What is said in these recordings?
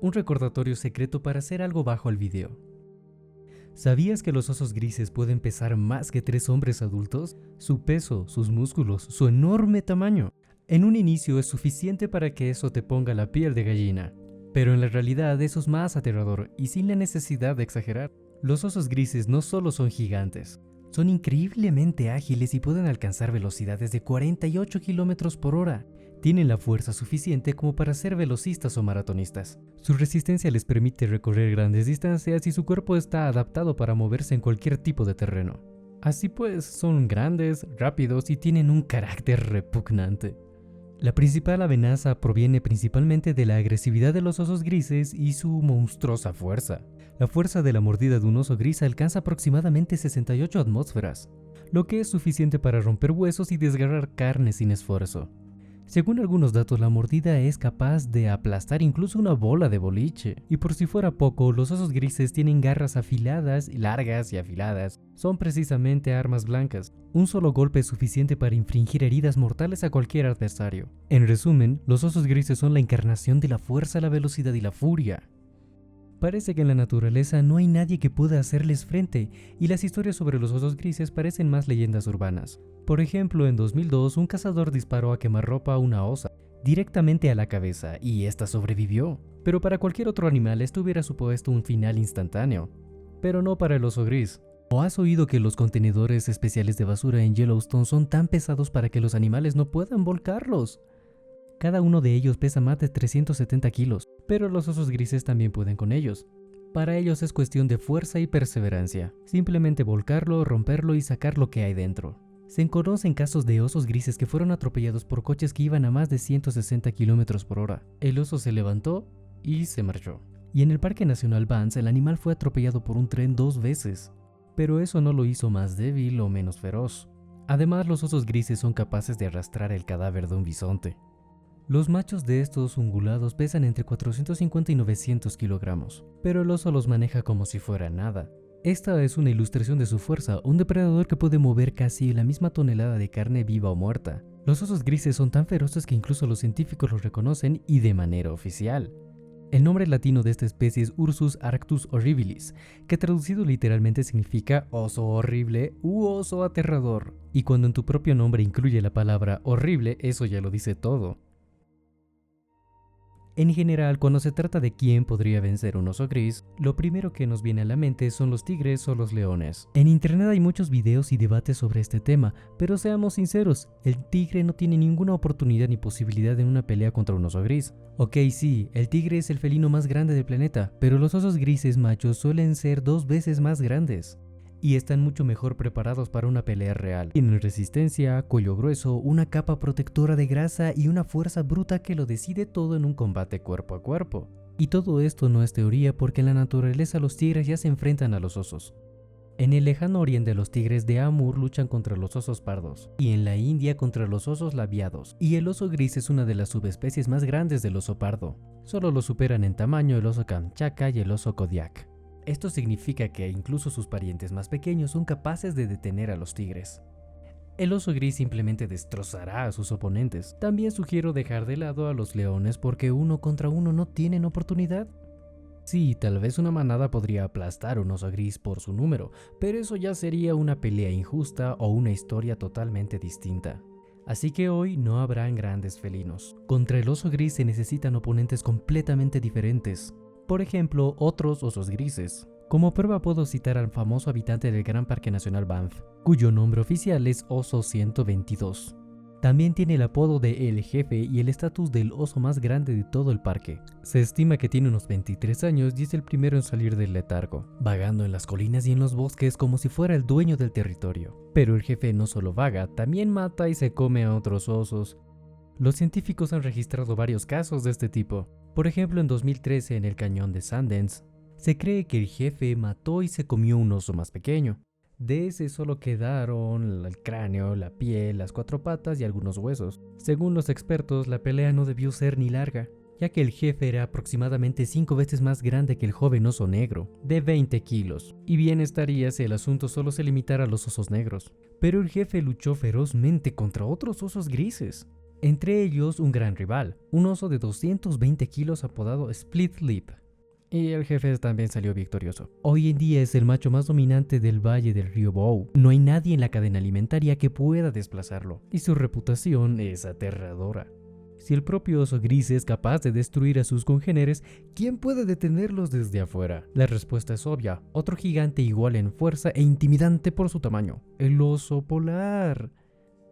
Un recordatorio secreto para hacer algo bajo el video. ¿Sabías que los osos grises pueden pesar más que 3 hombres adultos? Su peso, sus músculos, su enorme tamaño. En un inicio es suficiente para que eso te ponga la piel de gallina. Pero en la realidad eso es más aterrador y sin la necesidad de exagerar. Los osos grises no solo son gigantes, son increíblemente ágiles y pueden alcanzar velocidades de 48 km por hora. Tienen la fuerza suficiente como para ser velocistas o maratonistas. Su resistencia les permite recorrer grandes distancias y su cuerpo está adaptado para moverse en cualquier tipo de terreno. Así pues, son grandes, rápidos y tienen un carácter repugnante. La principal amenaza proviene principalmente de la agresividad de los osos grises y su monstruosa fuerza. La fuerza de la mordida de un oso gris alcanza aproximadamente 68 atmósferas, lo que es suficiente para romper huesos y desgarrar carne sin esfuerzo. Según algunos datos, la mordida es capaz de aplastar incluso una bola de boliche. Y por si fuera poco, los osos grises tienen garras afiladas, largas y afiladas. Son precisamente armas blancas. Un solo golpe es suficiente para infligir heridas mortales a cualquier adversario. En resumen, los osos grises son la encarnación de la fuerza, la velocidad y la furia. Parece que en la naturaleza no hay nadie que pueda hacerles frente, y las historias sobre los osos grises parecen más leyendas urbanas. Por ejemplo, en 2002 un cazador disparó a quemarropa a una osa, directamente a la cabeza, y esta sobrevivió. Pero para cualquier otro animal esto hubiera supuesto un final instantáneo. Pero no para el oso gris. ¿O has oído que los contenedores especiales de basura en Yellowstone son tan pesados para que los animales no puedan volcarlos? Cada uno de ellos pesa más de 370 kilos, pero los osos grises también pueden con ellos. Para ellos es cuestión de fuerza y perseverancia, simplemente volcarlo, romperlo y sacar lo que hay dentro. Se conocen casos de osos grises que fueron atropellados por coches que iban a más de 160 km por hora. El oso se levantó y se marchó. Y en el Parque Nacional Banff el animal fue atropellado por un tren 2 veces. Pero eso no lo hizo más débil o menos feroz. Además, los osos grises son capaces de arrastrar el cadáver de un bisonte. Los machos de estos ungulados pesan entre 450 y 900 kilogramos, pero el oso los maneja como si fuera nada. Esta es una ilustración de su fuerza, un depredador que puede mover casi la misma tonelada de carne viva o muerta. Los osos grises son tan feroces que incluso los científicos los reconocen y de manera oficial. El nombre latino de esta especie es Ursus arctos horribilis, que traducido literalmente significa oso horrible u oso aterrador. Y cuando en tu propio nombre incluye la palabra horrible, eso ya lo dice todo. En general, cuando se trata de quién podría vencer un oso gris, lo primero que nos viene a la mente son los tigres o los leones. En internet hay muchos videos y debates sobre este tema, pero seamos sinceros, el tigre no tiene ninguna oportunidad ni posibilidad en una pelea contra un oso gris. Ok, sí, el tigre es el felino más grande del planeta, pero los osos grises machos suelen ser 2 veces más grandes. Y están mucho mejor preparados para una pelea real. Tienen resistencia, cuello grueso, una capa protectora de grasa y una fuerza bruta que lo decide todo en un combate cuerpo a cuerpo. Y todo esto no es teoría porque en la naturaleza los tigres ya se enfrentan a los osos. En el lejano oriente los tigres de Amur luchan contra los osos pardos y en la India contra los osos labiados. Y el oso gris es una de las subespecies más grandes del oso pardo. Solo lo superan en tamaño el oso Kamchatka y el oso Kodiak. Esto significa que incluso sus parientes más pequeños son capaces de detener a los tigres. El oso gris simplemente destrozará a sus oponentes. También sugiero dejar de lado a los leones porque uno contra uno no tienen oportunidad. Sí, tal vez una manada podría aplastar a un oso gris por su número, pero eso ya sería una pelea injusta o una historia totalmente distinta. Así que hoy no habrán grandes felinos. Contra el oso gris se necesitan oponentes completamente diferentes. Por ejemplo, otros osos grises. Como prueba puedo citar al famoso habitante del Gran Parque Nacional Banff, cuyo nombre oficial es Oso 122. También tiene el apodo de El Jefe y el estatus del oso más grande de todo el parque. Se estima que tiene unos 23 años y es el primero en salir del letargo, vagando en las colinas y en los bosques como si fuera el dueño del territorio. Pero el jefe no solo vaga, también mata y se come a otros osos. Los científicos han registrado varios casos de este tipo. Por ejemplo, en 2013 en el cañón de Sundance, se cree que el jefe mató y se comió un oso más pequeño. De ese solo quedaron el cráneo, la piel, las 4 patas y algunos huesos. Según los expertos, la pelea no debió ser ni larga, ya que el jefe era aproximadamente 5 veces más grande que el joven oso negro, de 20 kilos. Y bien estaría si el asunto solo se limitara a los osos negros. Pero el jefe luchó ferozmente contra otros osos grises. Entre ellos un gran rival, un oso de 220 kilos apodado Split Lip. Y el jefe también salió victorioso. Hoy en día es el macho más dominante del valle del río Bow. No hay nadie en la cadena alimentaria que pueda desplazarlo, y su reputación es aterradora. Si el propio oso gris es capaz de destruir a sus congéneres, ¿quién puede detenerlos desde afuera? La respuesta es obvia, otro gigante igual en fuerza e intimidante por su tamaño, el oso polar.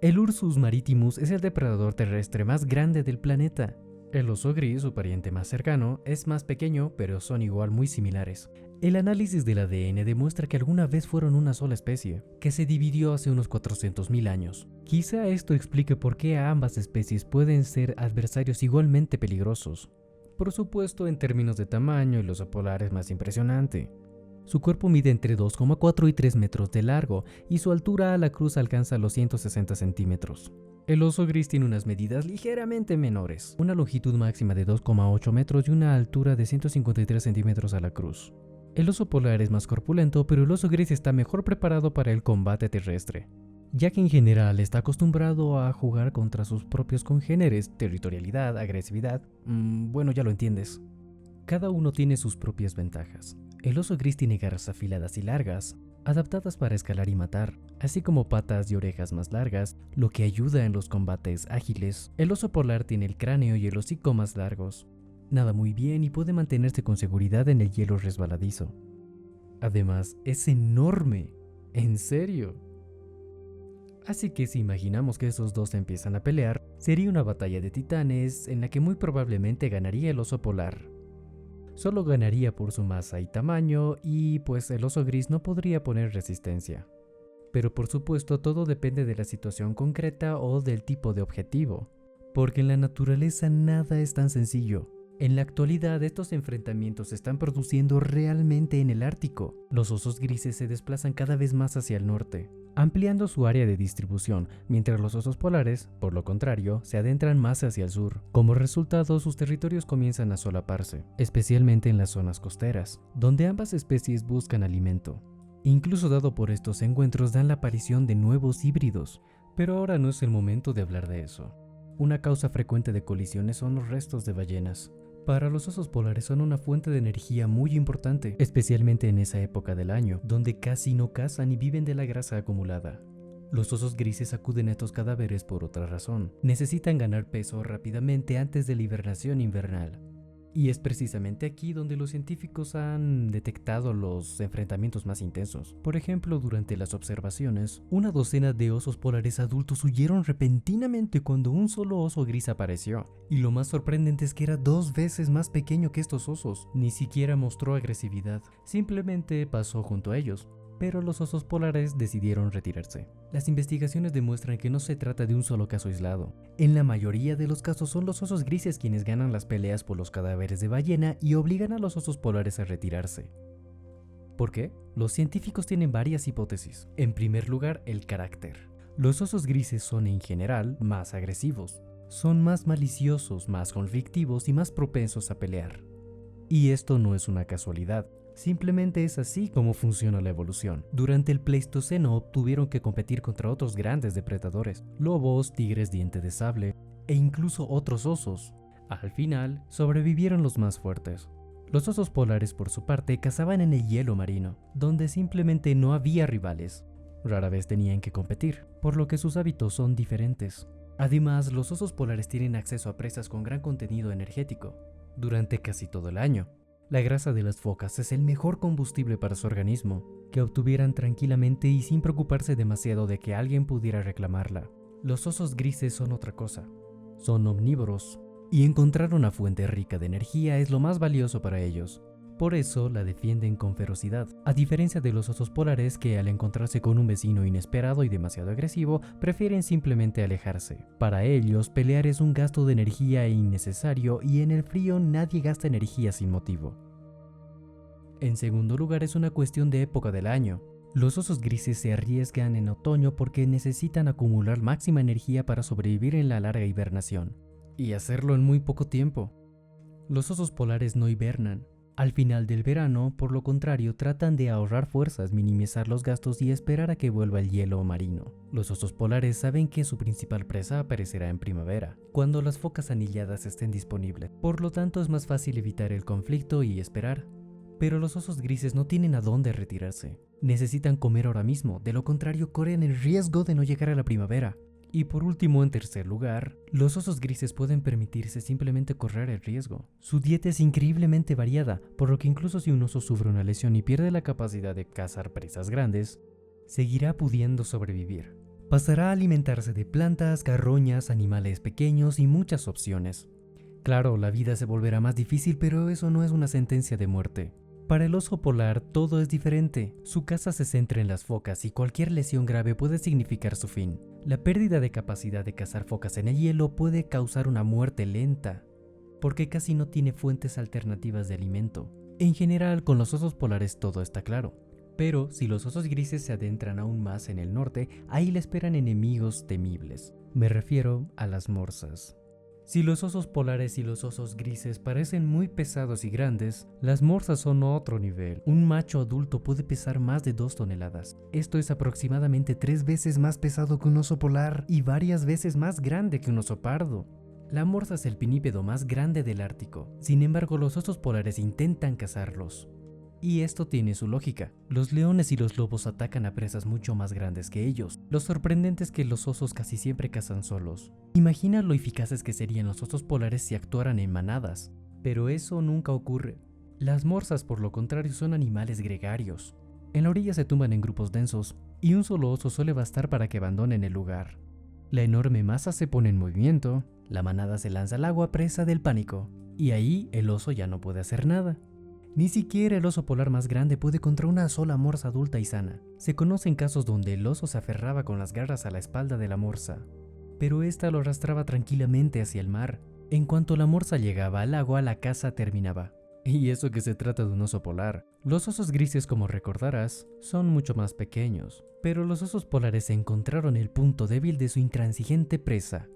El Ursus maritimus es el depredador terrestre más grande del planeta. El oso gris, su pariente más cercano, es más pequeño, pero son igual muy similares. El análisis del ADN demuestra que alguna vez fueron una sola especie, que se dividió hace unos 400.000 años. Quizá esto explique por qué ambas especies pueden ser adversarios igualmente peligrosos. Por supuesto, en términos de tamaño, el oso polar es más impresionante. Su cuerpo mide entre 2,4 y 3 metros de largo y su altura a la cruz alcanza los 160 centímetros. El oso gris tiene unas medidas ligeramente menores, una longitud máxima de 2,8 metros y una altura de 153 centímetros a la cruz. El oso polar es más corpulento, pero el oso gris está mejor preparado para el combate terrestre, ya que en general está acostumbrado a jugar contra sus propios congéneres, territorialidad, agresividad, bueno, ya lo entiendes. Cada uno tiene sus propias ventajas. El oso gris tiene garras afiladas y largas, adaptadas para escalar y matar, así como patas y orejas más largas, lo que ayuda en los combates ágiles. El oso polar tiene el cráneo y el hocico más largos. Nada muy bien y puede mantenerse con seguridad en el hielo resbaladizo. Además, es enorme. En serio. Así que si imaginamos que esos dos empiezan a pelear, sería una batalla de titanes en la que muy probablemente ganaría el oso polar. Solo ganaría por su masa y tamaño y pues el oso gris no podría poner resistencia. Pero por supuesto todo depende de la situación concreta o del tipo de objetivo, porque en la naturaleza nada es tan sencillo. En la actualidad estos enfrentamientos se están produciendo realmente en el Ártico. Los osos grises se desplazan cada vez más hacia el norte, ampliando su área de distribución, mientras los osos polares, por lo contrario, se adentran más hacia el sur. Como resultado, sus territorios comienzan a solaparse, especialmente en las zonas costeras, donde ambas especies buscan alimento. Incluso dado por estos encuentros dan la aparición de nuevos híbridos, pero ahora no es el momento de hablar de eso. Una causa frecuente de colisiones son los restos de ballenas. Para los osos polares son una fuente de energía muy importante, especialmente en esa época del año, donde casi no cazan y viven de la grasa acumulada. Los osos grises acuden a estos cadáveres por otra razón. Necesitan ganar peso rápidamente antes de la hibernación invernal. Y es precisamente aquí donde los científicos han detectado los enfrentamientos más intensos. Por ejemplo, durante las observaciones, una docena de osos polares adultos huyeron repentinamente cuando un solo oso gris apareció. Y lo más sorprendente es que era 2 veces más pequeño que estos osos. Ni siquiera mostró agresividad, simplemente pasó junto a ellos. Pero los osos polares decidieron retirarse. Las investigaciones demuestran que no se trata de un solo caso aislado. En la mayoría de los casos son los osos grises quienes ganan las peleas por los cadáveres de ballena y obligan a los osos polares a retirarse. ¿Por qué? Los científicos tienen varias hipótesis. En primer lugar, el carácter. Los osos grises son en general más agresivos. Son más maliciosos, más conflictivos y más propensos a pelear. Y esto no es una casualidad. Simplemente es así como funciona la evolución. Durante el Pleistoceno tuvieron que competir contra otros grandes depredadores, lobos, tigres diente de sable e incluso otros osos. Al final, sobrevivieron los más fuertes. Los osos polares, por su parte, cazaban en el hielo marino, donde simplemente no había rivales. Rara vez tenían que competir, por lo que sus hábitos son diferentes. Además, los osos polares tienen acceso a presas con gran contenido energético durante casi todo el año. La grasa de las focas es el mejor combustible para su organismo, que obtuvieran tranquilamente y sin preocuparse demasiado de que alguien pudiera reclamarla. Los osos grises son otra cosa. Son omnívoros, y encontrar una fuente rica de energía es lo más valioso para ellos. Por eso la defienden con ferocidad, a diferencia de los osos polares que al encontrarse con un vecino inesperado y demasiado agresivo, prefieren simplemente alejarse. Para ellos, pelear es un gasto de energía innecesario y en el frío nadie gasta energía sin motivo. En segundo lugar, es una cuestión de época del año. Los osos grises se arriesgan en otoño porque necesitan acumular máxima energía para sobrevivir en la larga hibernación, y hacerlo en muy poco tiempo. Los osos polares no hibernan. Al final del verano, por lo contrario, tratan de ahorrar fuerzas, minimizar los gastos y esperar a que vuelva el hielo marino. Los osos polares saben que su principal presa aparecerá en primavera, cuando las focas anilladas estén disponibles. Por lo tanto, es más fácil evitar el conflicto y esperar. Pero los osos grises no tienen a dónde retirarse. Necesitan comer ahora mismo, de lo contrario corren el riesgo de no llegar a la primavera. Y por último, en tercer lugar, los osos grises pueden permitirse simplemente correr el riesgo. Su dieta es increíblemente variada, por lo que incluso si un oso sufre una lesión y pierde la capacidad de cazar presas grandes, seguirá pudiendo sobrevivir. Pasará a alimentarse de plantas, carroñas, animales pequeños y muchas opciones. Claro, la vida se volverá más difícil, pero eso no es una sentencia de muerte. Para el oso polar todo es diferente. Su caza se centra en las focas y cualquier lesión grave puede significar su fin. La pérdida de capacidad de cazar focas en el hielo puede causar una muerte lenta, porque casi no tiene fuentes alternativas de alimento. En general, con los osos polares todo está claro. Pero si los osos grises se adentran aún más en el norte, ahí le esperan enemigos temibles. Me refiero a las morsas. Si los osos polares y los osos grises parecen muy pesados y grandes, las morsas son otro nivel. Un macho adulto puede pesar más de 2 toneladas. Esto es aproximadamente 3 veces más pesado que un oso polar y varias veces más grande que un oso pardo. La morsa es el pinípedo más grande del Ártico. Sin embargo, los osos polares intentan cazarlos. Y esto tiene su lógica. Los leones y los lobos atacan a presas mucho más grandes que ellos. Lo sorprendente es que los osos casi siempre cazan solos. Imagina lo eficaces que serían los osos polares si actuaran en manadas. Pero eso nunca ocurre. Las morsas, por lo contrario, son animales gregarios. En la orilla se tumban en grupos densos, y un solo oso suele bastar para que abandonen el lugar. La enorme masa se pone en movimiento, la manada se lanza al agua presa del pánico, y ahí el oso ya no puede hacer nada. Ni siquiera el oso polar más grande puede contra una sola morsa adulta y sana. Se conocen casos donde el oso se aferraba con las garras a la espalda de la morsa, pero ésta lo arrastraba tranquilamente hacia el mar. En cuanto la morsa llegaba al agua, la caza terminaba. Y eso que se trata de un oso polar. Los osos grises, como recordarás, son mucho más pequeños, pero los osos polares encontraron el punto débil de su intransigente presa.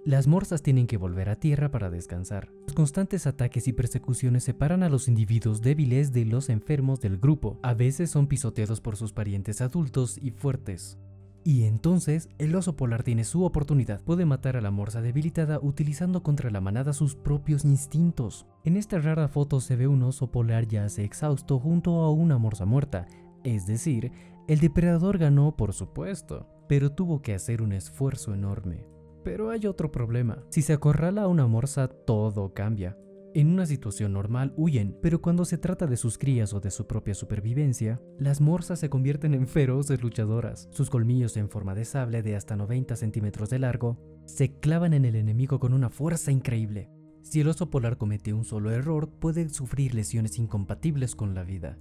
Las morsas tienen que volver a tierra para descansar. Los constantes ataques y persecuciones separan a los individuos débiles de los enfermos del grupo. A veces son pisoteados por sus parientes adultos y fuertes. Y entonces, el oso polar tiene su oportunidad. Puede matar a la morsa debilitada utilizando contra la manada sus propios instintos. En esta rara foto se ve un oso polar yace exhausto junto a una morsa muerta. Es decir, el depredador ganó, por supuesto, pero tuvo que hacer un esfuerzo enorme. Pero hay otro problema. Si se acorrala a una morsa, todo cambia. En una situación normal huyen, pero cuando se trata de sus crías o de su propia supervivencia, las morsas se convierten en feroces luchadoras. Sus colmillos en forma de sable de hasta 90 centímetros de largo se clavan en el enemigo con una fuerza increíble. Si el oso polar comete un solo error, puede sufrir lesiones incompatibles con la vida.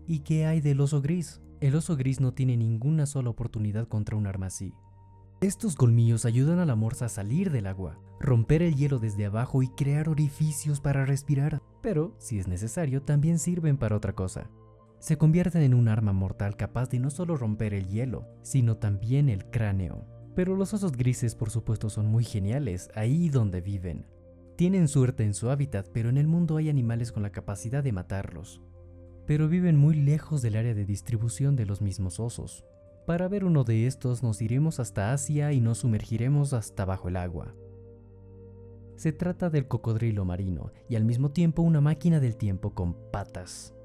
¿Y qué hay del oso gris? El oso gris no tiene ninguna sola oportunidad contra un arma así. Estos colmillos ayudan a la morsa a salir del agua, romper el hielo desde abajo y crear orificios para respirar. Pero, si es necesario, también sirven para otra cosa. Se convierten en un arma mortal capaz de no solo romper el hielo, sino también el cráneo. Pero los osos grises, por supuesto, son muy geniales ahí donde viven. Tienen suerte en su hábitat, pero en el mundo hay animales con la capacidad de matarlos. Pero viven muy lejos del área de distribución de los mismos osos. Para ver uno de estos nos iremos hasta Asia y nos sumergiremos hasta bajo el agua. Se trata del cocodrilo marino y al mismo tiempo una máquina del tiempo con patas.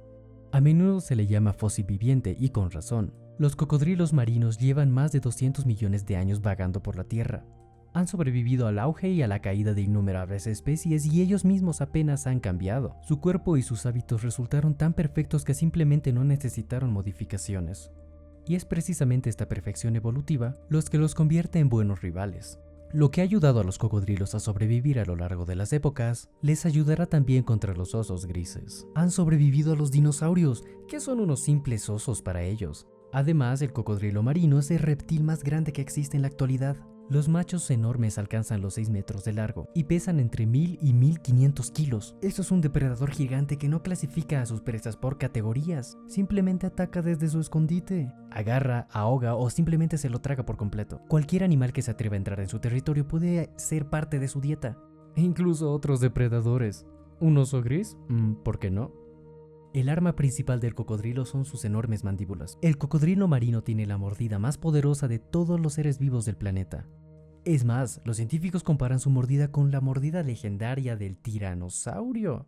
A menudo se le llama fósil viviente y con razón. Los cocodrilos marinos llevan más de 200 millones de años vagando por la Tierra. Han sobrevivido al auge y a la caída de innumerables especies y ellos mismos apenas han cambiado. Su cuerpo y sus hábitos resultaron tan perfectos que simplemente no necesitaron modificaciones. Y es precisamente esta perfección evolutiva los que los convierte en buenos rivales. Lo que ha ayudado a los cocodrilos a sobrevivir a lo largo de las épocas, les ayudará también contra los osos grises. Han sobrevivido a los dinosaurios, que son unos simples osos para ellos. Además, el cocodrilo marino es el reptil más grande que existe en la actualidad. Los machos enormes alcanzan los 6 metros de largo y pesan entre 1000 y 1500 kilos. Eso es un depredador gigante que no clasifica a sus presas por categorías, simplemente ataca desde su escondite. Agarra, ahoga o simplemente se lo traga por completo. Cualquier animal que se atreva a entrar en su territorio puede ser parte de su dieta, e incluso otros depredadores. ¿Un oso gris? ¿Por qué no? El arma principal del cocodrilo son sus enormes mandíbulas. El cocodrilo marino tiene la mordida más poderosa de todos los seres vivos del planeta. Es más, los científicos comparan su mordida con la mordida legendaria del tiranosaurio.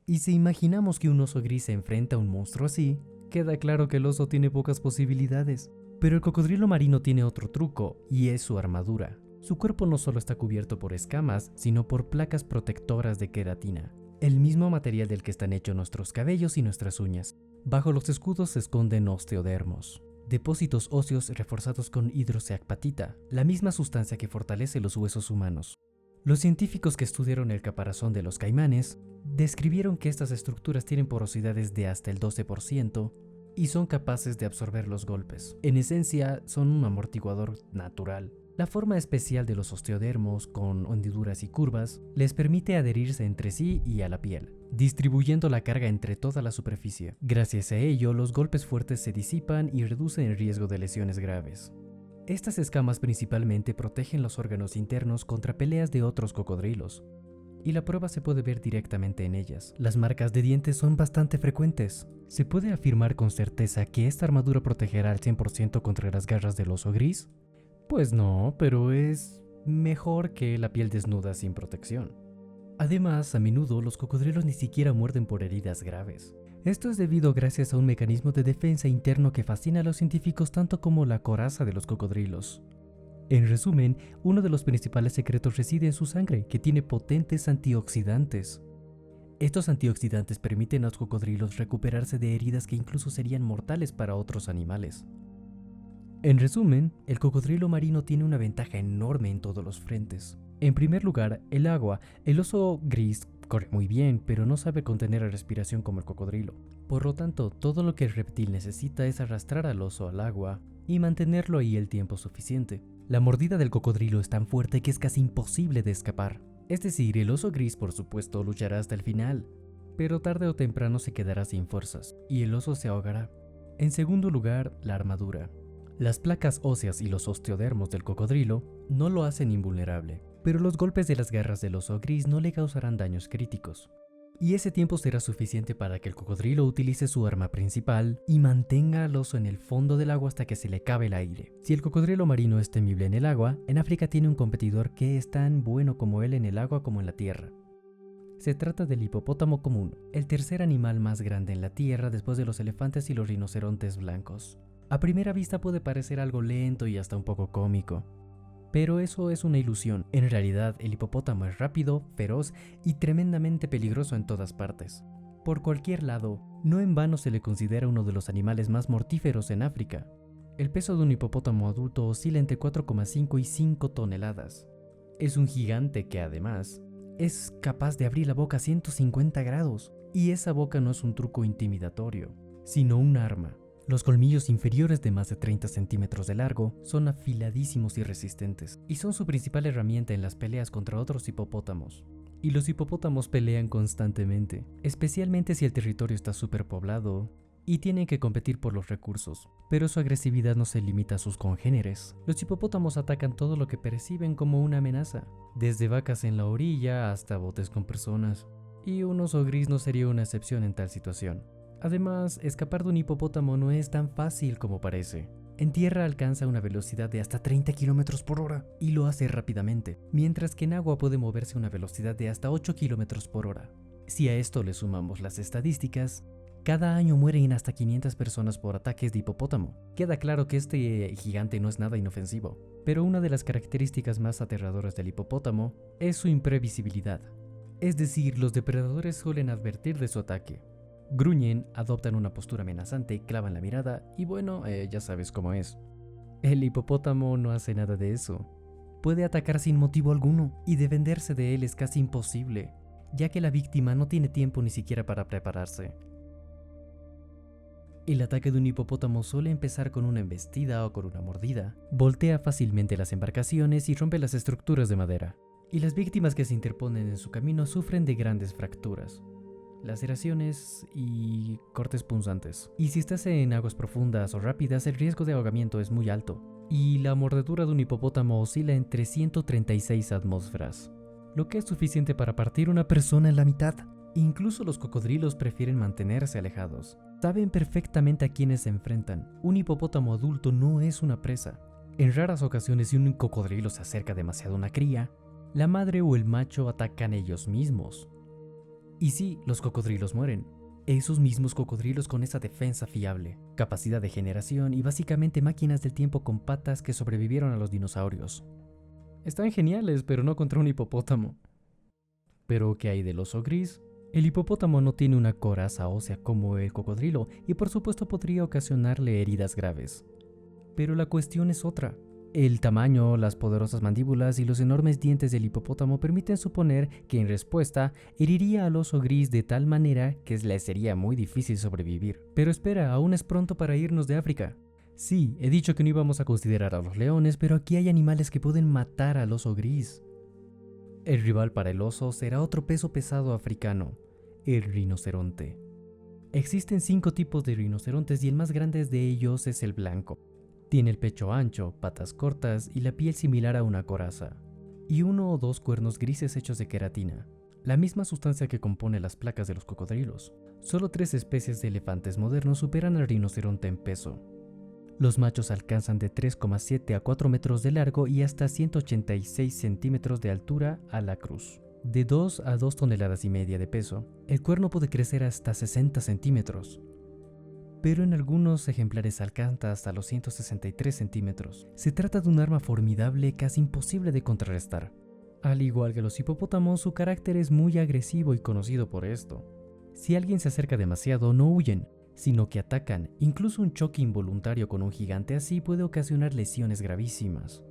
Y si imaginamos que un oso gris se enfrenta a un monstruo así, queda claro que el oso tiene pocas posibilidades. Pero el cocodrilo marino tiene otro truco, y es su armadura. Su cuerpo no solo está cubierto por escamas, sino por placas protectoras de queratina, el mismo material del que están hechos nuestros cabellos y nuestras uñas. Bajo los escudos se esconden osteodermos, depósitos óseos reforzados con hidroxiapatita, la misma sustancia que fortalece los huesos humanos. Los científicos que estudiaron el caparazón de los caimanes describieron que estas estructuras tienen porosidades de hasta el 12% y son capaces de absorber los golpes. En esencia, son un amortiguador natural. La forma especial de los osteodermos, con hendiduras y curvas, les permite adherirse entre sí y a la piel, distribuyendo la carga entre toda la superficie. Gracias a ello, los golpes fuertes se disipan y reducen el riesgo de lesiones graves. Estas escamas principalmente protegen los órganos internos contra peleas de otros cocodrilos, y la prueba se puede ver directamente en ellas. Las marcas de dientes son bastante frecuentes. ¿Se puede afirmar con certeza que esta armadura protegerá al 100% contra las garras del oso gris? Pues no, pero es mejor que la piel desnuda sin protección. Además, a menudo los cocodrilos ni siquiera muerden por heridas graves. Esto es debido gracias a un mecanismo de defensa interno que fascina a los científicos tanto como la coraza de los cocodrilos. En resumen, uno de los principales secretos reside en su sangre, que tiene potentes antioxidantes. Estos antioxidantes permiten a los cocodrilos recuperarse de heridas que incluso serían mortales para otros animales. En resumen, el cocodrilo marino tiene una ventaja enorme en todos los frentes. En primer lugar, el agua. El oso gris corre muy bien, pero no sabe contener la respiración como el cocodrilo. Por lo tanto, todo lo que el reptil necesita es arrastrar al oso al agua y mantenerlo ahí el tiempo suficiente. La mordida del cocodrilo es tan fuerte que es casi imposible de escapar. Es decir, el oso gris por supuesto luchará hasta el final, pero tarde o temprano se quedará sin fuerzas y el oso se ahogará. En segundo lugar, la armadura. Las placas óseas y los osteodermos del cocodrilo no lo hacen invulnerable, pero los golpes de las garras del oso gris no le causarán daños críticos. Y ese tiempo será suficiente para que el cocodrilo utilice su arma principal y mantenga al oso en el fondo del agua hasta que se le acabe el aire. Si el cocodrilo marino es temible en el agua, en África tiene un competidor que es tan bueno como él en el agua como en la tierra. Se trata del hipopótamo común, el tercer animal más grande en la tierra después de los elefantes y los rinocerontes blancos. A primera vista puede parecer algo lento y hasta un poco cómico, pero eso es una ilusión. En realidad, el hipopótamo es rápido, feroz y tremendamente peligroso en todas partes. Por cualquier lado, no en vano se le considera uno de los animales más mortíferos en África. El peso de un hipopótamo adulto oscila entre 4,5 y 5 toneladas. Es un gigante que además es capaz de abrir la boca a 150 grados, y esa boca no es un truco intimidatorio, sino un arma. Los colmillos inferiores de más de 30 centímetros de largo son afiladísimos y resistentes, y son su principal herramienta en las peleas contra otros hipopótamos. Y los hipopótamos pelean constantemente, especialmente si el territorio está superpoblado y tienen que competir por los recursos, pero su agresividad no se limita a sus congéneres. Los hipopótamos atacan todo lo que perciben como una amenaza, desde vacas en la orilla hasta botes con personas, y un oso gris no sería una excepción en tal situación. Además, escapar de un hipopótamo no es tan fácil como parece. En tierra alcanza una velocidad de hasta 30 km por hora y lo hace rápidamente, mientras que en agua puede moverse a una velocidad de hasta 8 km por hora. Si a esto le sumamos las estadísticas, cada año mueren hasta 500 personas por ataques de hipopótamo. Queda claro que este gigante no es nada inofensivo, pero una de las características más aterradoras del hipopótamo es su imprevisibilidad. Es decir, los depredadores suelen advertir de su ataque. Gruñen, adoptan una postura amenazante, clavan la mirada y bueno, ya sabes cómo es. El hipopótamo no hace nada de eso. Puede atacar sin motivo alguno y defenderse de él es casi imposible, ya que la víctima no tiene tiempo ni siquiera para prepararse. El ataque de un hipopótamo suele empezar con una embestida o con una mordida. Voltea fácilmente las embarcaciones y rompe las estructuras de madera. Y las víctimas que se interponen en su camino sufren de grandes fracturas, laceraciones y cortes punzantes. Y si estás en aguas profundas o rápidas, el riesgo de ahogamiento es muy alto. Y la mordedura de un hipopótamo oscila entre 136 atmósferas, lo que es suficiente para partir una persona en la mitad. Incluso los cocodrilos prefieren mantenerse alejados. Saben perfectamente a quiénes se enfrentan. Un hipopótamo adulto no es una presa. En raras ocasiones, si un cocodrilo se acerca demasiado a una cría, la madre o el macho atacan ellos mismos. Y sí, los cocodrilos mueren. Esos mismos cocodrilos con esa defensa fiable, capacidad de generación y básicamente máquinas del tiempo con patas que sobrevivieron a los dinosaurios. Están geniales, pero no contra un hipopótamo. ¿Pero qué hay del oso gris? El hipopótamo no tiene una coraza ósea como el cocodrilo y por supuesto podría ocasionarle heridas graves. Pero la cuestión es otra. El tamaño, las poderosas mandíbulas y los enormes dientes del hipopótamo permiten suponer que en respuesta heriría al oso gris de tal manera que le sería muy difícil sobrevivir. Pero espera, aún es pronto para irnos de África. Sí, he dicho que no íbamos a considerar a los leones, pero aquí hay animales que pueden matar al oso gris. El rival para el oso será otro peso pesado africano, el rinoceronte. Existen 5 tipos de rinocerontes y el más grande de ellos es el blanco. Tiene el pecho ancho, patas cortas y la piel similar a una coraza, y 1 o 2 cuernos grises hechos de queratina, la misma sustancia que compone las placas de los cocodrilos. Solo 3 especies de elefantes modernos superan al rinoceronte en peso. Los machos alcanzan de 3,7 a 4 metros de largo y hasta 186 centímetros de altura a la cruz. De 2 a 2 toneladas y media de peso, el cuerno puede crecer hasta 60 centímetros. Pero en algunos ejemplares alcanza hasta los 163 centímetros. Se trata de un arma formidable casi imposible de contrarrestar. Al igual que los hipopótamos, su carácter es muy agresivo y conocido por esto. Si alguien se acerca demasiado, no huyen, sino que atacan. Incluso un choque involuntario con un gigante así puede ocasionar lesiones gravísimas.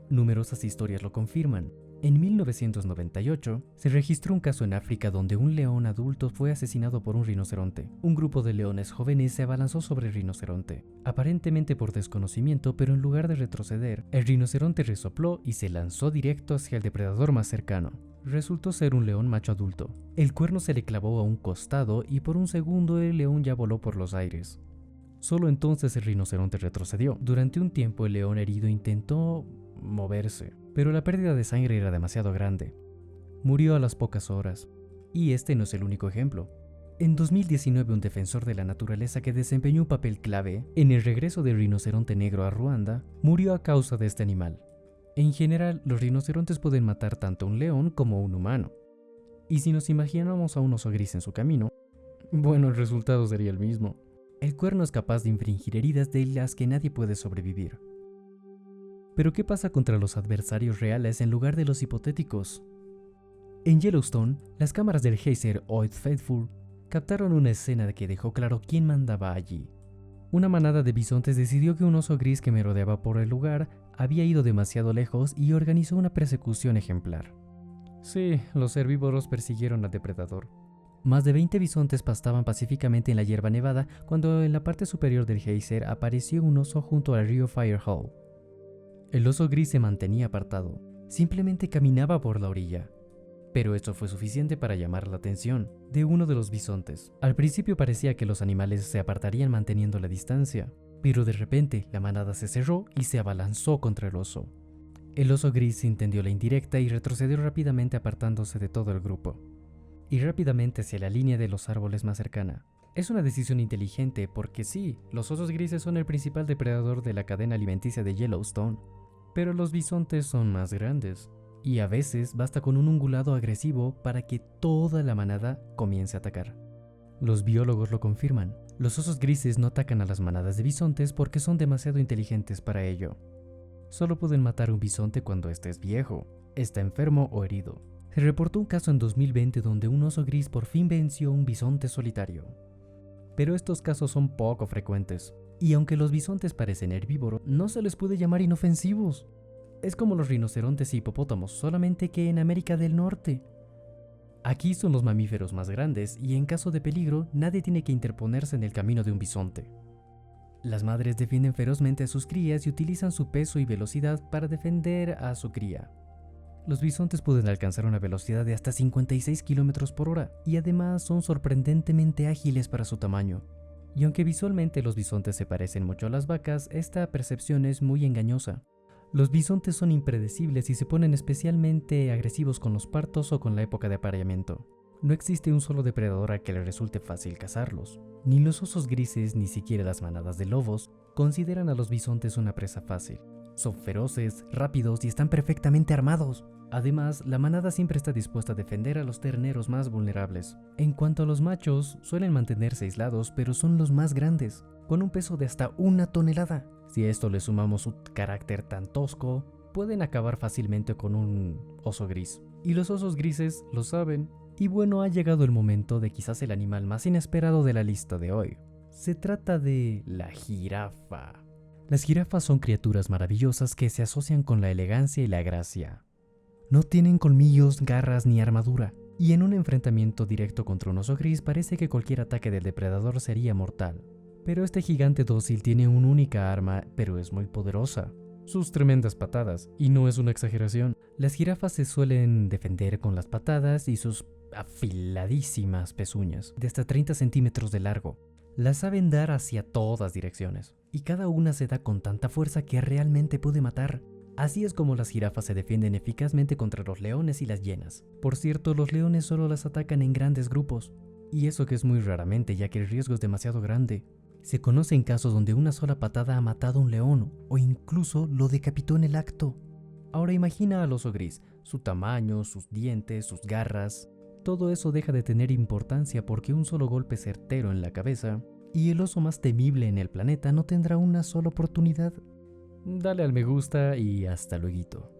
Numerosas historias lo confirman. En 1998, se registró un caso en África donde un león adulto fue asesinado por un rinoceronte. Un grupo de leones jóvenes se abalanzó sobre el rinoceronte, aparentemente por desconocimiento, pero en lugar de retroceder, el rinoceronte resopló y se lanzó directo hacia el depredador más cercano. Resultó ser un león macho adulto. El cuerno se le clavó a un costado y por un segundo el león ya voló por los aires. Solo entonces el rinoceronte retrocedió. Durante un tiempo el león herido intentó moverse, pero la pérdida de sangre era demasiado grande. Murió a las pocas horas. Y este no es el único ejemplo. En 2019, un defensor de la naturaleza que desempeñó un papel clave en el regreso del rinoceronte negro a Ruanda, murió a causa de este animal. En general, los rinocerontes pueden matar tanto a un león como a un humano. Y si nos imaginamos a un oso gris en su camino, bueno, el resultado sería el mismo. El cuerno es capaz de infligir heridas de las que nadie puede sobrevivir. Pero ¿qué pasa contra los adversarios reales en lugar de los hipotéticos? En Yellowstone, las cámaras del geyser Old Faithful captaron una escena que dejó claro quién mandaba allí. Una manada de bisontes decidió que un oso gris que merodeaba por el lugar había ido demasiado lejos y organizó una persecución ejemplar. Sí, los herbívoros persiguieron al depredador. Más de 20 bisontes pastaban pacíficamente en la hierba nevada cuando en la parte superior del geyser apareció un oso junto al río Firehole. El oso gris se mantenía apartado, simplemente caminaba por la orilla. Pero esto fue suficiente para llamar la atención de uno de los bisontes. Al principio parecía que los animales se apartarían manteniendo la distancia, pero de repente la manada se cerró y se abalanzó contra el oso. El oso gris entendió la indirecta y retrocedió rápidamente apartándose de todo el grupo, y rápidamente hacia la línea de los árboles más cercana. Es una decisión inteligente porque sí, los osos grises son el principal depredador de la cadena alimenticia de Yellowstone, pero los bisontes son más grandes, y a veces basta con un ungulado agresivo para que toda la manada comience a atacar. Los biólogos lo confirman. Los osos grises no atacan a las manadas de bisontes porque son demasiado inteligentes para ello. Solo pueden matar a un bisonte cuando éste es viejo, está enfermo o herido. Se reportó un caso en 2020 donde un oso gris por fin venció a un bisonte solitario. Pero estos casos son poco frecuentes, y aunque los bisontes parecen herbívoros, no se les puede llamar inofensivos. Es como los rinocerontes y hipopótamos, solamente que en América del Norte. Aquí son los mamíferos más grandes y en caso de peligro nadie tiene que interponerse en el camino de un bisonte. Las madres defienden ferozmente a sus crías y utilizan su peso y velocidad para defender a su cría. Los bisontes pueden alcanzar una velocidad de hasta 56 km por hora y además son sorprendentemente ágiles para su tamaño. Y aunque visualmente los bisontes se parecen mucho a las vacas, esta percepción es muy engañosa. Los bisontes son impredecibles y se ponen especialmente agresivos con los partos o con la época de apareamiento. No existe un solo depredador a que le resulte fácil cazarlos. Ni los osos grises ni siquiera las manadas de lobos consideran a los bisontes una presa fácil. Son feroces, rápidos y están perfectamente armados. Además, la manada siempre está dispuesta a defender a los terneros más vulnerables. En cuanto a los machos, suelen mantenerse aislados, pero son los más grandes, con un peso de hasta 1 tonelada. Si a esto le sumamos su carácter tan tosco, pueden acabar fácilmente con un oso gris. Y los osos grises lo saben. Y bueno, ha llegado el momento de quizás el animal más inesperado de la lista de hoy. Se trata de la jirafa. Las jirafas son criaturas maravillosas que se asocian con la elegancia y la gracia. No tienen colmillos, garras ni armadura, y en un enfrentamiento directo contra un oso gris parece que cualquier ataque del depredador sería mortal. Pero este gigante dócil tiene una única arma, pero es muy poderosa: sus tremendas patadas, y no es una exageración. Las jirafas se suelen defender con las patadas y sus afiladísimas pezuñas, de hasta 30 centímetros de largo. Las saben dar hacia todas direcciones, y cada una se da con tanta fuerza que realmente puede matar. Así es como las jirafas se defienden eficazmente contra los leones y las hienas. Por cierto, los leones solo las atacan en grandes grupos, y eso que es muy raramente, ya que el riesgo es demasiado grande. Se conocen casos donde una sola patada ha matado a un león, o incluso lo decapitó en el acto. Ahora imagina al oso gris, su tamaño, sus dientes, sus garras. Todo eso deja de tener importancia porque un solo golpe certero en la cabeza, y el oso más temible en el planeta no tendrá una sola oportunidad. Dale al me gusta y hasta luego.